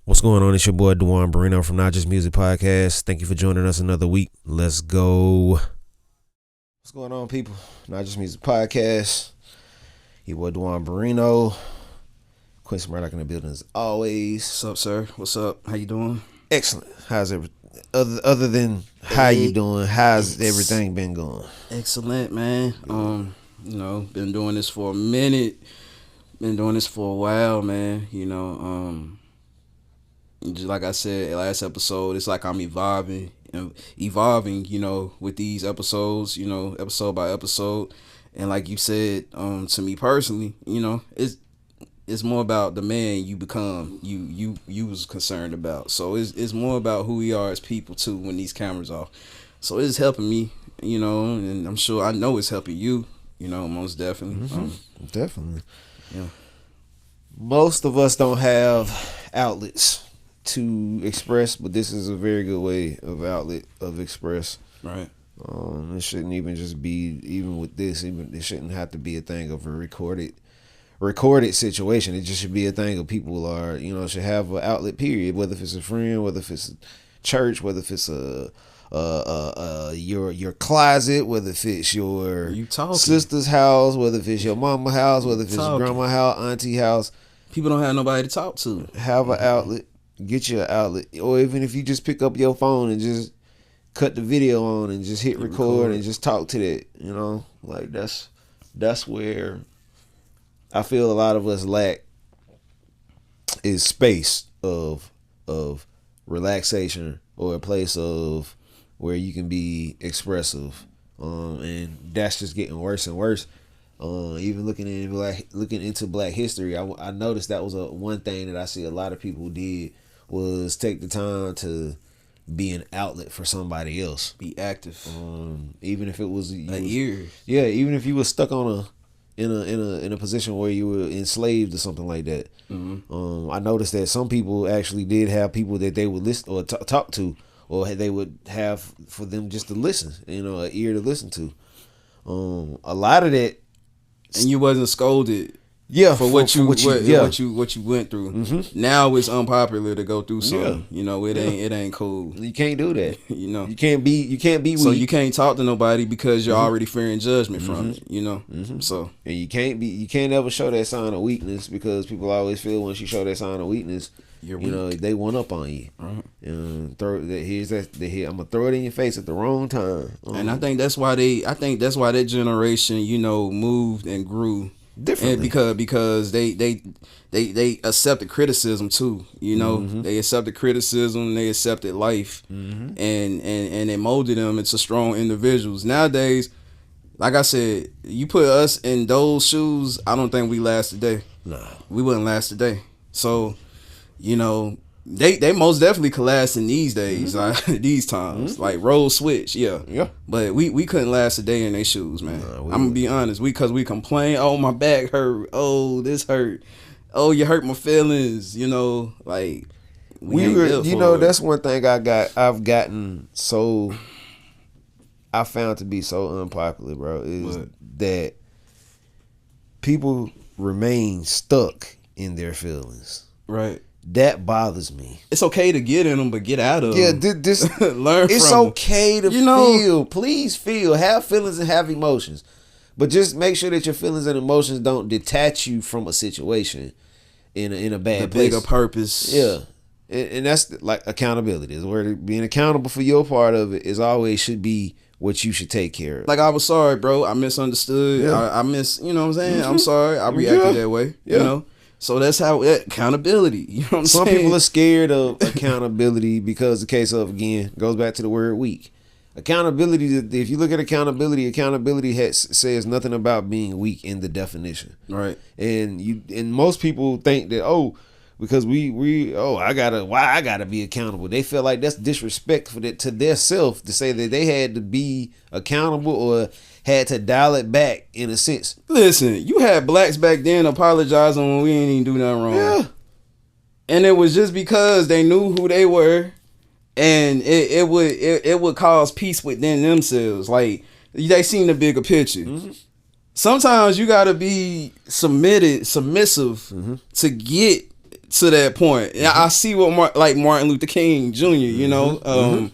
What's going on? It's your boy Dewan Barino from Not Just Music Podcast. Thank you for joining us another week. Let's go. What's going on, people? Not Just Music Podcast. Your boy Dewan Barino. Quincy Murdoch in the building as always. What's up, sir? What's up? How you doing? Excellent. How's everything? Other than how you doing, how's everything been going? Excellent, man. Been doing this for a minute. Been doing this for a while, man. Just like I said last episode, it's like I'm evolving, with these episodes, episode by episode. And like you said, to me personally, it's more about the man you become, you was concerned about. So it's more about who we are as people too when these cameras off. So it's helping me, and I know it's helping you, most definitely. Definitely. Yeah. Most of us don't have outlets to express, but this is a very good way of outlet of express. Right. It shouldn't even just be, even with this, it shouldn't have to be a thing of a recorded situation. It just should be a thing of people are, should have an outlet, period. Whether if it's a friend, whether if it's a church, whether if it's your closet, whether if it's your sister's house, whether if it's your mama house, whether if it's your grandma house, auntie house. People don't have nobody to talk to. Have an outlet. Get you an outlet. Or even if you just pick up your phone and just cut the video on and just hit record and just talk to that, like that's where I feel a lot of us lack is space of relaxation or a place of where you can be expressive, and that's just getting worse and worse. Even looking into Black history, I noticed that was one thing that I see a lot of people did was take the time to be an outlet for somebody else. Be active. Even if it was year. Yeah, even if you were stuck on in a position where you were enslaved or something like that. I noticed that some people actually did have people that they would listen or talk to, or they would have for them just to listen, an ear to listen to. A lot of that, and you wasn't scolded. Yeah, for what you went through. Mm-hmm. Now it's unpopular to go through something. Yeah. It ain't cool. You can't do that. You can't be weak. So you can't talk to nobody because you're already fearing judgment from it. So and you can't ever show that sign of weakness because people always feel once you show that sign of weakness, you're weak. They one up on you. Right. I'm gonna throw it in your face at the wrong time. And I think that's why that generation, moved and grew differently, and because they accepted criticism too. They accepted criticism, they accepted life, and it molded them into strong individuals. Nowadays, like I said, you put us in those shoes, I don't think we last a day. Nah, we wouldn't last a day. So, they most definitely could last in these days, like these times, like roll switch, yeah. But we couldn't last a day in their shoes, man. Nah, I'm gonna be honest. Because we complain, oh my back hurt, oh this hurt, oh you hurt my feelings, like that's one thing I've gotten so I found to be so unpopular, bro, is that people remain stuck in their feelings. Right. That bothers me. It's okay to get in them, but get out of them. Yeah, this learn from it's okay to feel. Please feel. Have feelings and have emotions. But just make sure that your feelings and emotions don't detach you from a situation in a bad place. The bigger purpose. Yeah. And that's like accountability. Is where being accountable for your part of it is always should be what you should take care of. Like, I was sorry, bro. I misunderstood. Yeah. I miss, what I'm saying? I'm sorry. I reacted that way. Yeah. So that's how accountability. You know what I'm saying? Some people are scared of accountability because the case of, again, goes back to the word weak. Accountability, if you look at accountability says nothing about being weak in the definition. Right. And most people think that, because I gotta be accountable. They feel like that's disrespectful to their self to say that they had to be accountable or had to dial it back in a sense. Listen, you had blacks back then apologizing when we ain't even do nothing wrong. Yeah. And it was just because they knew who they were, and it would cause peace within themselves. Like, they seen the bigger picture. Mm-hmm. Sometimes you gotta be submissive to get to that point. I see what Martin Luther King Jr. You know,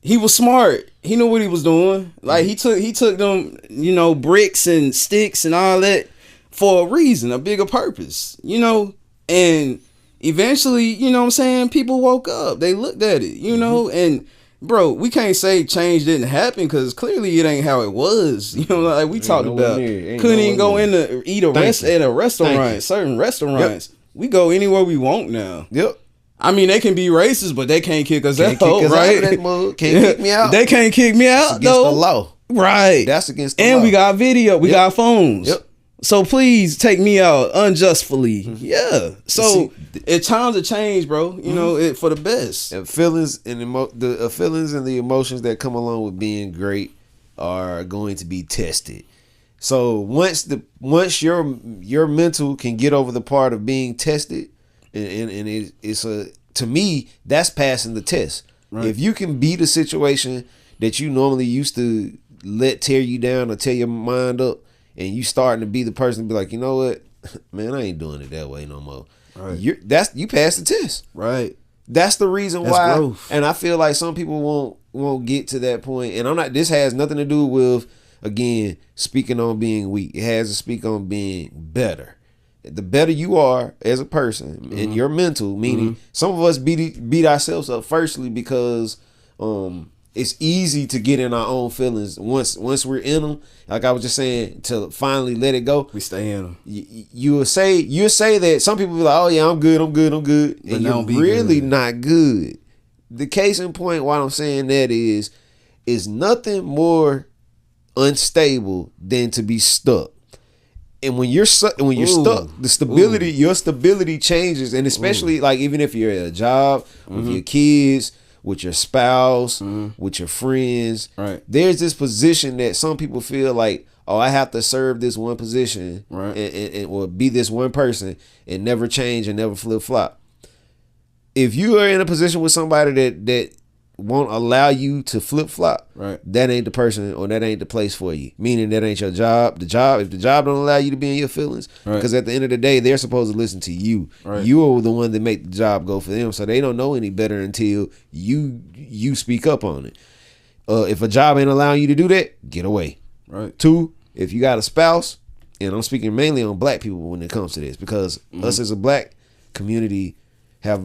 he was smart. He knew what he was doing. Like he took them, you know, bricks and sticks and all that for a reason, a bigger purpose. You know, and eventually, you know what I'm saying, people woke up. They looked at it, you know, and bro, we can't say change didn't happen because clearly it ain't how it was. You know, like we talked about, couldn't even go in to eat at a restaurant, certain restaurants. Yep. We go anywhere we want now. Yep. I mean, they can be racist, but they can't kick us out, right? Can't kick me out. They can't kick me out, against the law. Right. That's against the law. And we got video. We got phones. Yep. So please take me out unjustly. Yeah. So it's time to change, bro. You know, it for the best. And feelings and the feelings and the emotions that come along with being great are going to be tested. So once your mental can get over the part of being tested, and it's to me, that's passing the test. Right. If you can beat a situation that you normally used to let tear you down or tear your mind up, and you starting to be the person to be like, you know what, man, I ain't doing it that way no more. Right. You passed the test. Right. That's the reason why. Growth. And I feel like some people won't get to that point. And this has nothing to do with, again, speaking on being weak. It has to speak on being better. The better you are as a person in your mental, meaning some of us beat ourselves up firstly because it's easy to get in our own feelings once we're in them. Like I was just saying, to finally let it go. We stay in them. You'll say that some people be like, oh yeah, I'm good, but and you're really not good. The case in point, why I'm saying that is nothing unstable than to be stuck. And when you're stuck, the stability, your stability changes, and especially like even if you're at a job with your kids, with your spouse, with your friends, right? There's this position that some people feel like, oh, I have to serve this one position, right? And or be this one person and never change and never flip flop. If you are in a position with somebody that won't allow you to flip flop, right? That ain't the person or that ain't the place for you. Meaning that ain't your job. If the job don't allow you to be in your feelings, right? Because at the end of the day, they're supposed to listen to you. Right. You are the one that make the job go for them, so they don't know any better until you speak up on it. If a job ain't allowing you to do that, get away. Right. 2, if you got a spouse, and I'm speaking mainly on black people when it comes to this, because us as a black community have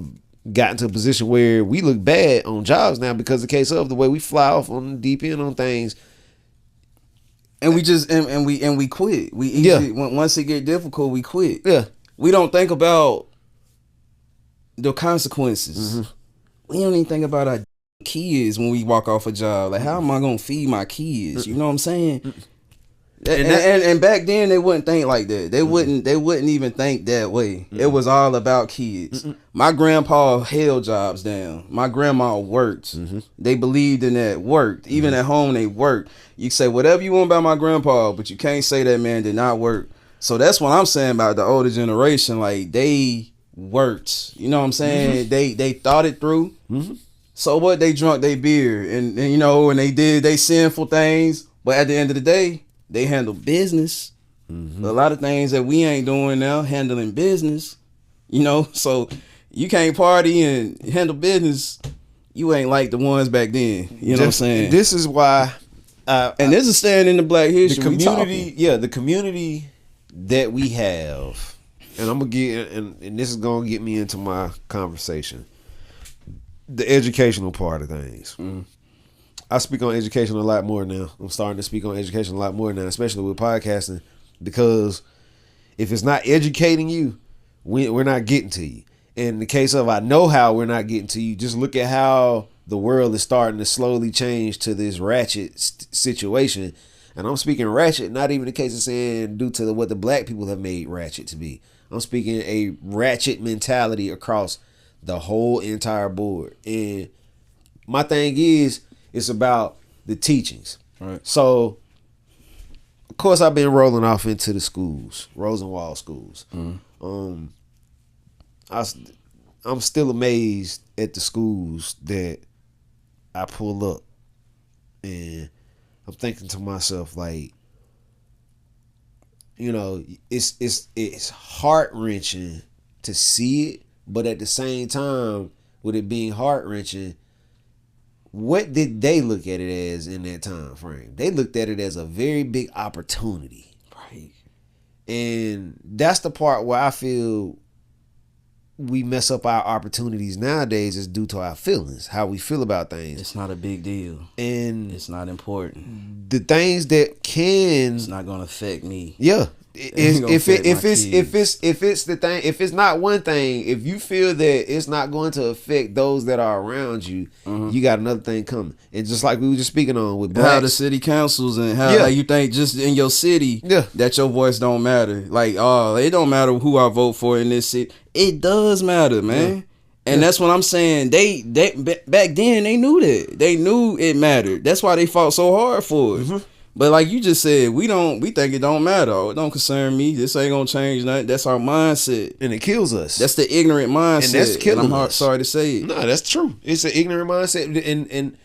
gotten to a position where we look bad on jobs now because of the case of the way we fly off on the deep end on things, and we just and we quit. We easily, once it get difficult, we quit. Yeah, we don't think about the consequences. We don't even think about our kids when we walk off a job. Like, how am I gonna feed my kids? You know what I'm saying? And back then they wouldn't think like that. They wouldn't even think that way. It was all about kids. My grandpa held jobs down. My grandma worked. They believed in that, worked. Even at home they worked. You say whatever you want about my grandpa, but you can't say that man did not work. So that's what I'm saying about the older generation. Like, they worked. You know what I'm saying? They thought it through. So what, they drunk their beer and you know, and they did they sinful things, but at the end of the day, they handle business. A lot of things that we ain't doing now, handling business. You know, so you can't party and handle business. You ain't like the ones back then. You know what I'm saying? This is why. And this is staying in the black history. The community, the community that we have, and I'm gonna get, and this is gonna get me into my conversation. The educational part of things. I speak on education a lot more now. I'm starting to speak on education a lot more now, especially with podcasting, because if it's not educating you, we're not getting to you. In the case of I know how we're not getting to you, just look at how the world is starting to slowly change to this ratchet situation. And I'm speaking ratchet, not even the case of saying due to what the black people have made ratchet to be. I'm speaking a ratchet mentality across the whole entire board. And my thing is, it's about the teachings. Right. So, of course, I've been rolling off into the schools, Rosenwald schools. I'm still amazed at the schools that I pull up, and I'm thinking to myself, like, you know, it's heart wrenching to see it, But at the same time, with it being heart wrenching, what did they look at it as in that time frame? They looked at it as a very big opportunity. Right. And that's the part where I feel we mess up our opportunities nowadays is due to our feelings, how we feel about things. It's not a big deal. And it's not important. The things that can, it's not gonna affect me. Yeah. If it's the thing, if it's not one thing, if you feel that it's not going to affect those that are around you, you got another thing coming. And just like we were just speaking on with blacks, how the city councils and how you think just in your city that your voice don't matter. Like, oh, it don't matter who I vote for in this city. It does matter, man. Yeah. And that's what I'm saying. They back then they knew that. They knew it mattered. That's why they fought so hard for it. Mm-hmm. But like you just said, we think it don't matter. Oh, it don't concern me. This ain't gonna change nothing. That's our mindset, and it kills us. That's the ignorant mindset, and that's killing us. Sorry to say it. No, that's true. It's an ignorant mindset, and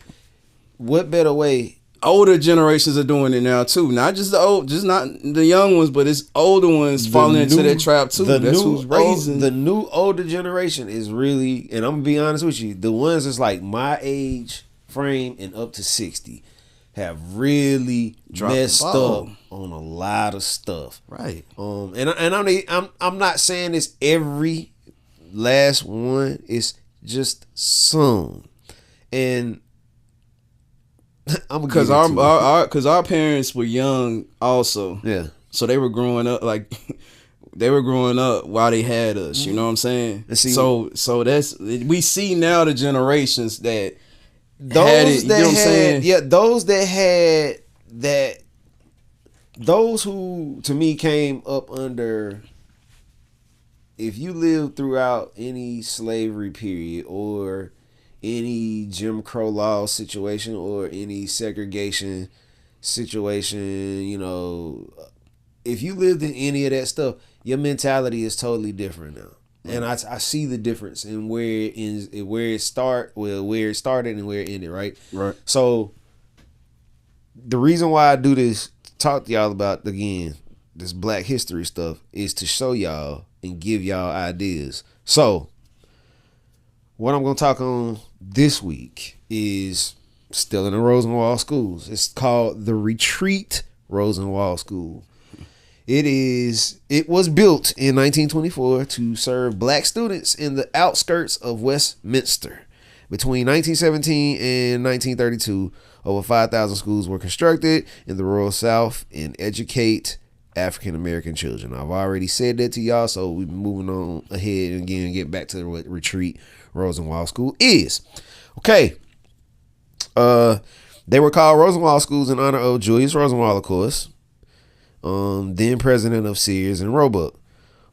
what better way? Older generations are doing it now too. Not just the old, just not the young ones, but it's older ones falling into that trap too. That's who's raising. The new older generation is really, and I'm gonna be honest with you, the ones that's like my age frame and up to 60. Have really messed up on a lot of stuff, right? And I'm not saying it's every last one. It's just some, and I'm because our parents were young also, yeah. So they were growing up while they had us. You know what I'm saying? So that's we see now the generations that. Those who to me came up under, if you lived throughout any slavery period or any Jim Crow law situation or any segregation situation, you know, if you lived in any of that stuff, your mentality is totally different now. And I see the difference in where it started and where it ended, right? Right. So the reason why I do this, talk to y'all about again this Black history stuff, is to show y'all and give y'all ideas. So what I'm gonna talk on this week is still in the Rosenwald schools. It's called the Retreat Rosenwald School. It was built in 1924 to serve black students in the outskirts of Westminster. Between 1917 and 1932, over 5,000 schools were constructed in the rural South and educate African American children. I've already said that to y'all, so we're moving on ahead and again get back to what Retreat Rosenwald School is. Okay. They were called Rosenwald Schools in honor of Julius Rosenwald, of course. Then president of Sears and Roebuck,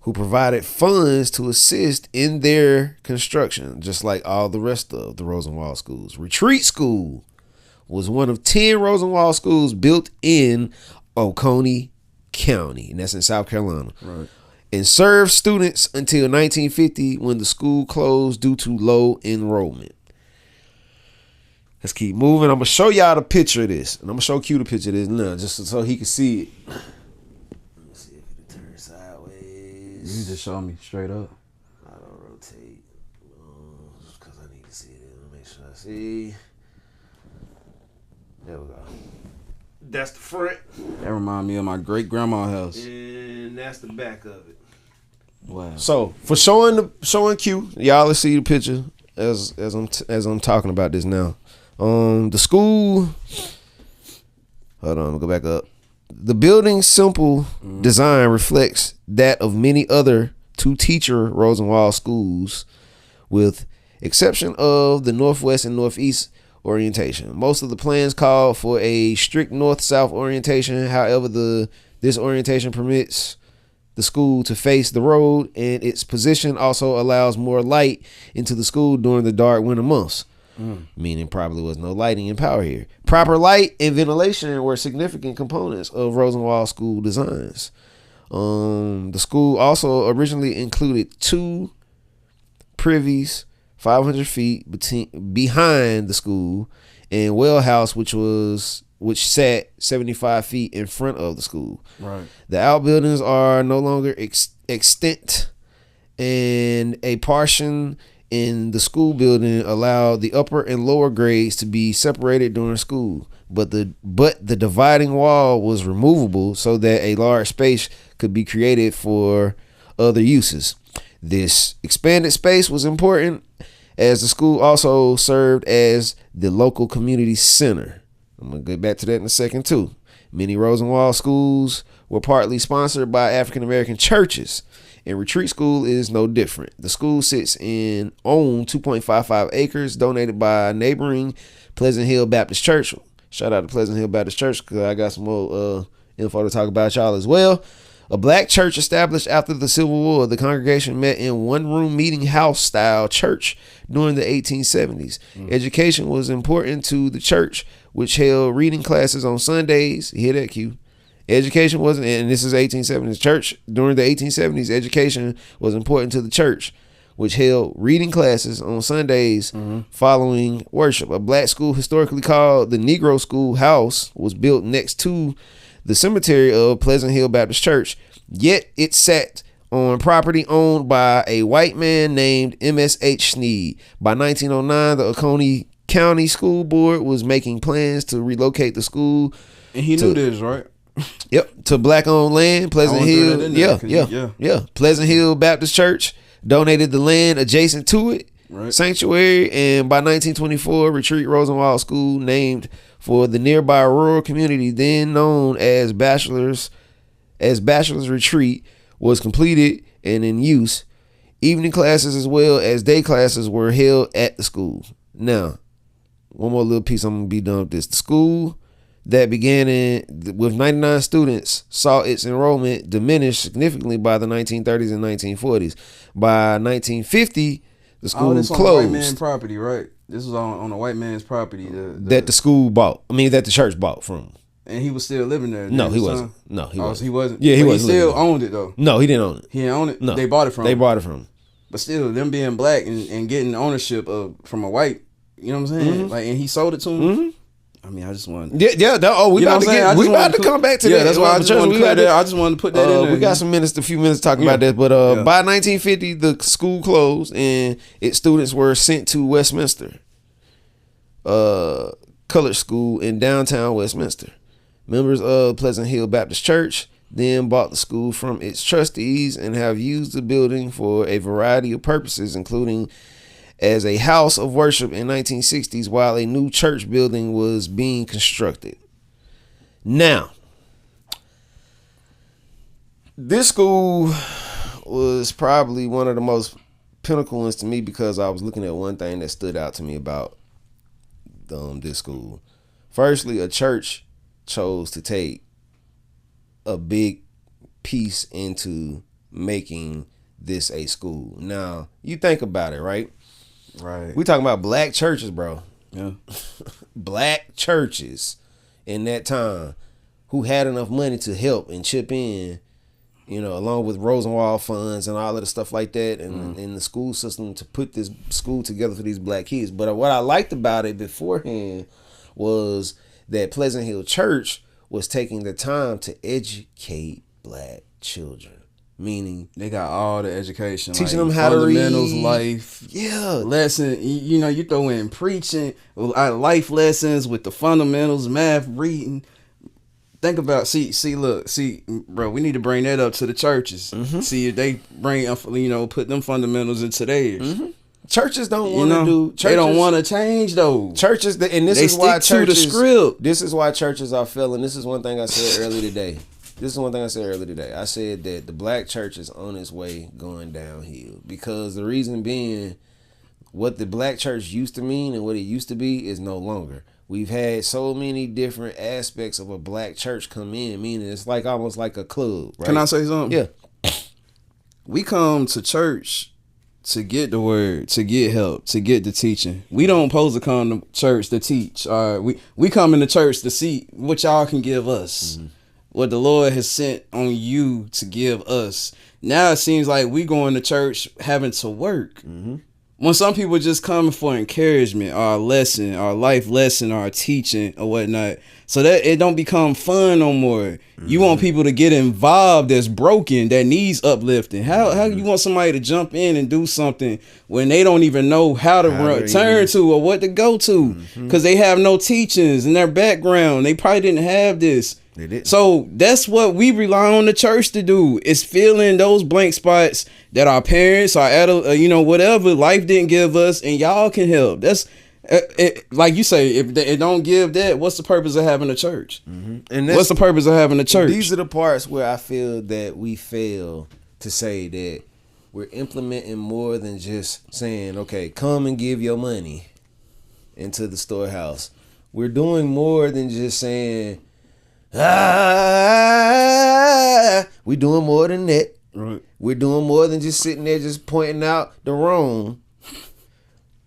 who provided funds to assist in their construction, just like all the rest of the Rosenwald schools. Retreat School was one of 10 Rosenwald schools built in Oconee County, and that's in South Carolina. Right. And served students until 1950 when the school closed due to low enrollment. Let's keep moving. I'm going to show y'all the picture of this. And I'm going to show Q the picture of this now, just so he can see it. Let me see if it turns sideways. You just show me straight up. I don't rotate. Because I need to see it. Let me make sure I see. There we go. That's the front. That remind me of my great-grandma's house. And that's the back of it. Wow. So, for showing Q, y'all let's see the picture as I'm talking about this now. The school, hold on, I'll go back up. The building's simple design reflects that of many other two-teacher Rosenwald schools, with exception of the northwest and northeast orientation. Most of the plans call for a strict north-south orientation. However, this orientation permits the school to face the road, and its position also allows more light into the school during the dark winter months. Meaning probably was no lighting and power here. Proper light and ventilation were significant components of Rosenwald School designs. The school also originally included 2 privies 500 feet behind the school, and well house which sat 75 feet in front of the school. Right. The outbuildings are no longer extant and a portion in the school building allowed the upper and lower grades to be separated during school. But the dividing wall was removable so that a large space could be created for other uses. This expanded space was important as the school also served as the local community center. I'm going to get back to that in a second too. Many Rosenwald schools were partly sponsored by African American churches, and Retreat School is no different. The school sits on 2.55 acres donated by neighboring Pleasant Hill Baptist Church. Shout out to Pleasant Hill Baptist Church because I got some more info to talk about y'all as well. A black church established after the Civil War, the congregation met in one-room meeting house style church during the 1870s. Education was important to the church, which held reading classes on Sundays. You hear that, Q? Education wasn't, and this is 1870s church. During the 1870s, education was important to the church, which held reading classes on Sundays following worship. A black school, historically called the Negro School House, was built next to the cemetery of Pleasant Hill Baptist Church, yet it sat on property owned by a white man named M.S.H. Sneed. By 1909, the Oconee County School Board was making plans to relocate the school. And he knew this, right? Yep, to black-owned land. Pleasant Hill, yeah. Pleasant Hill Baptist Church donated the land adjacent to it, sanctuary, and by 1924, Retreat Rosenwald School, named for the nearby rural community then known as Bachelor's Retreat, was completed and in use. Evening classes as well as day classes were held at the school. Now, one more little piece, I'm going to be done with this. The school that began with 99 students saw its enrollment diminish significantly by the 1930s and 1940s. By 1950, the school this closed. On the white man's property, right? This was on a white man's property that the school bought. I mean, that the church bought from. And he was still living there. No, he wasn't. No, he wasn't. He wasn't. Yeah, he but wasn't. He still owned it though. No, he didn't own it. He didn't own it. No, they bought it from. They bought it from him. But still, them being black and getting ownership from a white, you know what I'm saying? Like, and he sold it to him. I mean, I just want. We about to come back to that. Yeah, that's why I just wanted to put that. I just wanted to put that in there. We got a few minutes talking about that, but by 1950, the school closed and its students were sent to Westminster, colored school in downtown Westminster. Members of Pleasant Hill Baptist Church then bought the school from its trustees and have used the building for a variety of purposes, including as a house of worship in 1960s while a new church building was being constructed. Now, this school was probably one of the most pinnacle ones to me because I was looking at one thing that stood out to me about this school. Firstly, a church chose to take a big piece into making this a school. Now, you think about it, right? Right. We talking about black churches, bro. Yeah. Black churches in that time who had enough money to help and chip in, you know, along with Rosenwald funds and all of the stuff like that, and in the school system to put this school together for these black kids. But what I liked about it beforehand was that Pleasant Hill Church was taking the time to educate black children. Meaning they got all the education, teaching them how to read, fundamentals, life, lesson. You know, you throw in preaching, life lessons with the fundamentals, math, reading. Think about, see, bro. We need to bring that up to the churches. See if they bring, put them fundamentals into theirs. Churches don't want to do. They don't want to change those churches, and this is why churches. To the script. This is why churches are failing. This is one thing I said earlier today. I said that the black church is on its way going downhill because the reason being, what the black church used to mean and what it used to be is no longer. We've had so many different aspects of a black church come in, meaning it's like almost like a club. Right? Can I say something? Yeah. We come to church to get the word, to get help, to get the teaching. We don't supposed to come to church to teach. We come into church to see what y'all can give us. What the Lord has sent on you to give us. Now it seems like we going to church having to work. when some people just come for encouragement or a lesson or a life lesson or a teaching or whatnot, so that it don't become fun no more. You want people to get involved that's broken, that needs uplifting. How you want somebody to jump in and do something when they don't even know how to turn to or what to go to, because they have no teachings in their background. They probably didn't have this. So that's what we rely on the church to do, is fill in those blank spots that our parents, our whatever life didn't give us, and y'all can help. That's like you say, if it don't give that, what's the purpose of having a church? And what's the purpose of having a church? These are the parts where I feel that we fail to say that we're implementing more than just saying, okay, come and give your money into the storehouse. We're doing more than just saying, we doing more than that. Right. We're doing more than just sitting there just pointing out the wrong.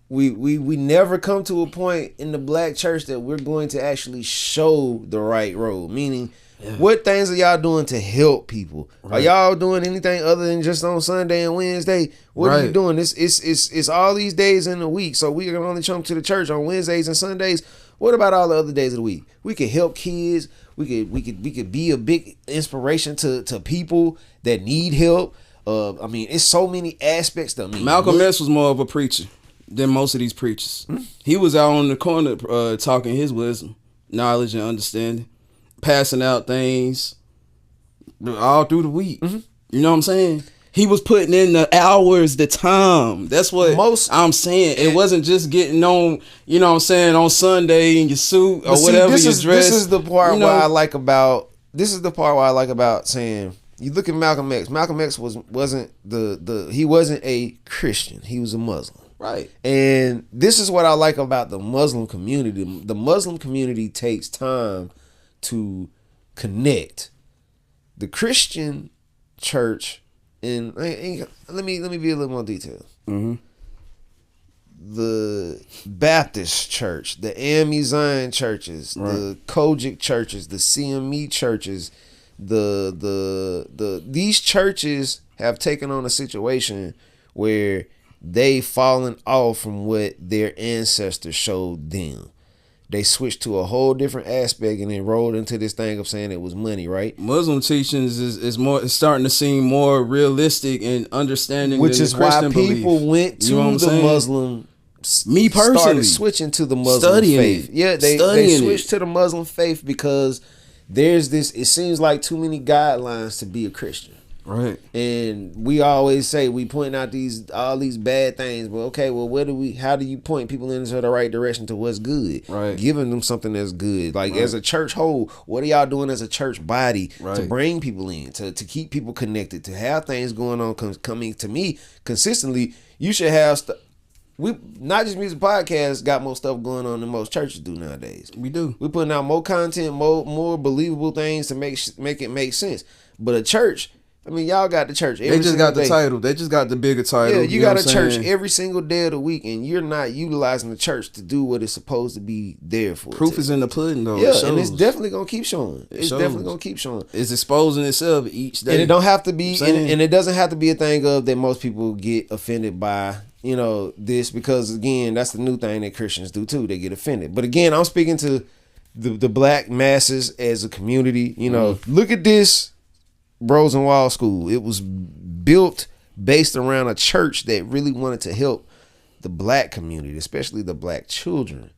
We never come to a point in the black church that we're going to actually show the right road. Meaning, what things are y'all doing to help people? Right. Are y'all doing anything other than just on Sunday and Wednesday? What are you doing? It's all these days in the week. So we can only come to the church on Wednesdays and Sundays. What about all the other days of the week? We could help kids. We could be a big inspiration to people that need help. It's so many aspects to me. Malcolm X was more of a preacher than most of these preachers. He was out on the corner talking his wisdom, knowledge, and understanding, passing out things all through the week. You know what I'm saying? He was putting in the hours, the time. That's what I'm saying. It wasn't just getting on, you know what I'm saying, on Sunday in your suit or whatever you're dressed. This is the part where I like about saying, you look at Malcolm X. Malcolm X wasn't he wasn't a Christian. He was a Muslim. Right. And this is what I like about the Muslim community. The Muslim community takes time to connect. The Christian church, and let me be a little more detailed. The Baptist church, the AME Zion churches, the Kojic churches, the CME churches, these churches have taken on a situation where they've fallen off from what their ancestors showed them. They switched to a whole different aspect and then rolled into this thing of saying it was money, right? Muslim teachings is starting to seem more realistic and understing, which is why people went to the Muslim. Me personally, started switching to the Muslim faith. Yeah, they switched to the Muslim faith because there's this. It seems like too many guidelines to be a Christian. Right. And we always say, we point out all these bad things, but okay, well, how do you point people into the right direction to what's good? Right. Giving them something that's good. Like as a church whole, what are y'all doing as a church body to bring people in, to keep people connected, to have things going on coming to me consistently? You should have we Not Just Music Podcast got more stuff going on than most churches do nowadays. We do. We putting out more content, more believable things to make it make sense. But a church, y'all got the church. They just got the title. They just got the bigger title. Yeah, you got a church every single day of the week, and you're not utilizing the church to do what it's supposed to be there for. Proof is in the pudding, though. Yeah, and it's definitely gonna keep showing. It's exposing itself each day, and it don't have to be, and it doesn't have to be a thing of that most people get offended by. This, because again, that's the new thing that Christians do too. They get offended. But again, I'm speaking to the black masses as a community. Look at this. Rosenwald School. It was built based around a church that really wanted to help the black community, especially the black children,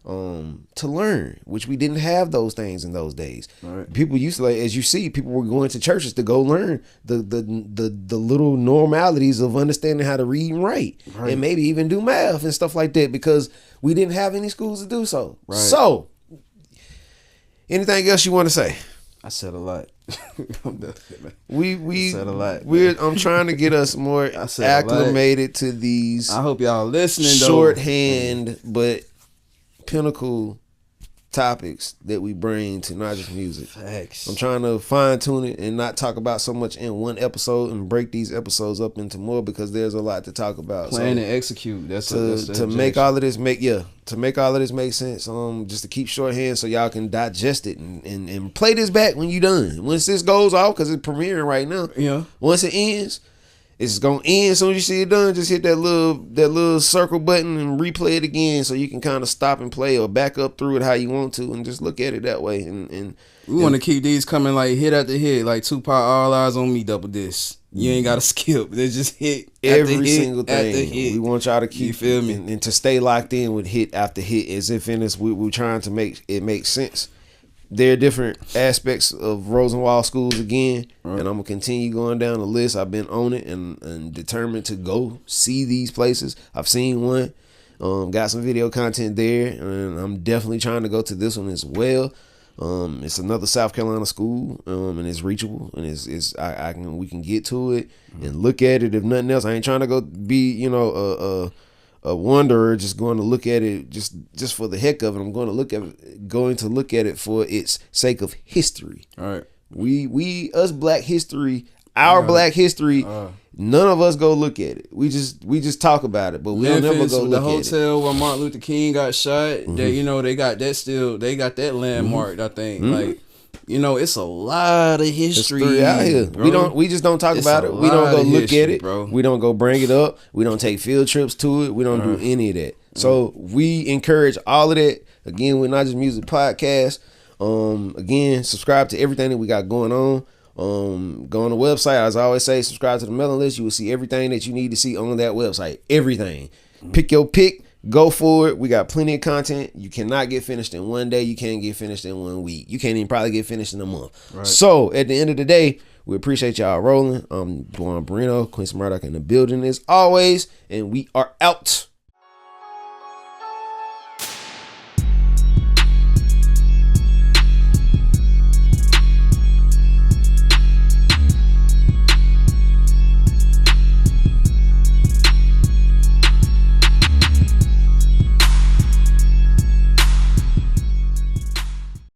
to learn, which we didn't have those things in those days. Right. People used to, as you see, people were going to churches to go learn the little normalities of understanding how to read and write, and maybe even do math and stuff like that, because we didn't have any schools to do so. Right. So, anything else you want to say? I said a lot. I'm done, we said a lot. I'm trying to get us more acclimated to these. I hope y'all listening. Shorthand, but pinnacle topics that we bring to Not Just Music. Facts. I'm trying to fine tune it and not talk about so much in one episode and break these episodes up into more, because there's a lot to talk about. Plan and execute. That's to make all of this make sense. Just to keep shorthand so y'all can digest it and play this back when you done. Once this goes off, because it's premiering right now. Yeah. Once it ends, It's gonna end as soon as you see it done. Just hit that little circle button and replay it again, so you can kind of stop and play or back up through it how you want to, and just look at it that way. And we want to keep these coming like hit after hit, like Tupac, All Eyes on Me, double disc. You ain't gotta skip. They just hit every hit single after thing. hit. We want y'all to keep, you feel me, and to stay locked in with hit after hit, as if in this we're trying to make it make sense. There are different aspects of Rosenwald schools again, and I'm gonna continue going down the list. I've been on it and determined to go see these places. I've seen one, got some video content there, and I'm definitely trying to go to this one as well. It's another South Carolina school, and it's reachable, and we can get to it and look at it. If nothing else, I ain't trying to go be a wanderer just going to look at it just for the heck of it. I'm going to look at it for its sake of history. All right. Us black history, black history, none of us go look at it. We just talk about it, but we don't never go look at it. The hotel where Martin Luther King got shot, they got that landmarked, I think. Like, it's a lot of history out here. Bro. We just don't talk about it. We don't go look at it. Bro. We don't go bring it up. We don't take field trips to it. We don't do any of that. So we encourage all of that. Again, we're Not Just Music Podcast. Again, subscribe to everything that we got going on. Go on the website. As I always say, subscribe to the mailing list. You will see everything that you need to see on that website. Everything. Pick your pick. Go for it. We got plenty of content. You cannot get finished in one day. You can't get finished in 1 week. You can't even probably get finished in a month. Right. So at the end of the day, we appreciate y'all rolling. Juan Barrino, Quincy Murdoch in the building as always, and we are out.